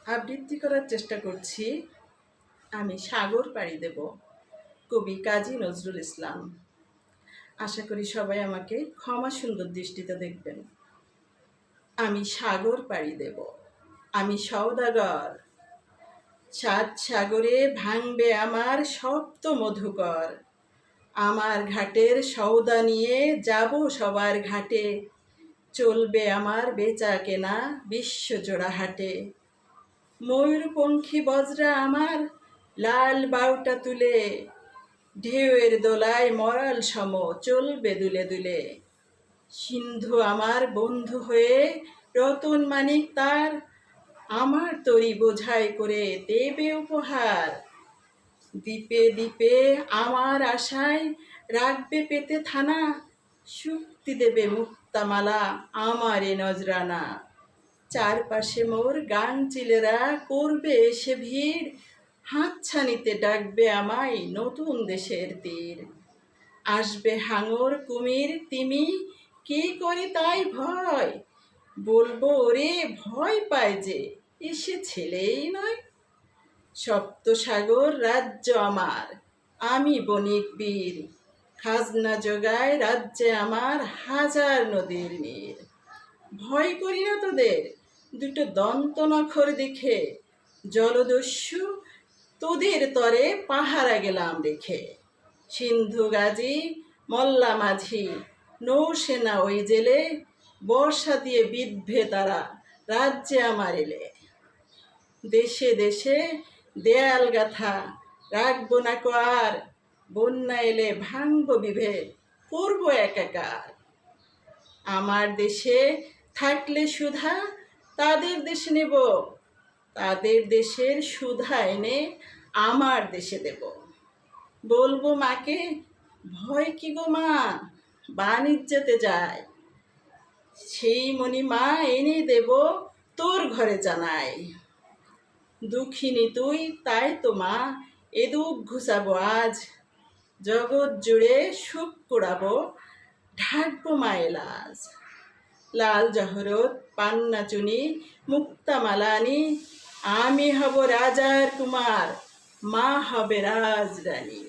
আবৃত্তি করার চেষ্টা করছি। আমি সাগর পাড়ি দেব, কবি কাজী নজরুল ইসলাম। আশা করি সবাই আমাকে ক্ষমা সুন্দর দৃষ্টিতে দেখবেন। আমি সাগর পাড়ি দেব, আমি সওদাগর, সাত সাগরে ভাঙবে আমার সপ্ত মধুকর। আমার ঘাটের সওদা নিয়ে যাব সবার ঘাটে, চলবে আমার বেচা কেনা বিশ্বজোড়া হাটে। ময়ূরপঙ্খী বজরা আমার লাল বাউটা তুলে, ঢেউয়ের দোলায় মরাল সম চলবে দুলে দুলে। সিন্ধু আমার বন্ধু হয়ে রতন মানিক তার, আমার তরি বোঝাই করে দেবে উপহার। দ্বীপে দ্বীপে আমার আশায় রাখবে পেতে থানা, শুক্তি দেবে মুক্তামালা আমার এ নজরানা। চারপাশে মোর গান চিলেরা করবে এসে ভিড়, হাতছানিতে ডাকবে আমায় নতুন দেশের তীর। আসবে হাঙর কুমির তিমি, কি করে তাই ভয়, বলবো ওরে ভয় পায় যে এসে ছেলেই নয়। সপ্ত সাগর রাজ্য আমার, আমি বণিক বীর, খাজনা জোগায় রাজ্যে আমার হাজার নদীর নীর। ভয় করি না তোদের দুটো দন্ত নখর দেখে, জলদস্যু তোদের তরে পাহারা গেলাম রেখে। সিন্ধু গাজী মল্লা মাঝি নৌসেনা ওই জেলে, বর্ষা দিয়ে বিদ্ধে তারা রাজ্যে আমার এলে। দেশে দেশে দেয়াল গাথা রাখবো না কো আর, বন্যা এলে ভাঙবো বিভেদ করবো একাকার। আমার দেশে থাকলে সুধা তাদের দেশে নেব, তাদের দেশের সুধা এনে আমার দেশে দেব। বলবো মাকে ভয় কি গো মা, বাণিজ্যতে যায়, সেই মণিমা এনে দেব তোর ঘরে জানাই। দুঃখিনী তুই তাই তো মা এ দুঃখ ঘুচাবো আজ, জগৎ জুড়ে সুখ কুড়াবো ঢাকবো মায়ের লাজ। লাল জহরত পান্না চুনি মুক্তা মালানি, আমি হব রাজার কুমার, মা হবে রাজরানী।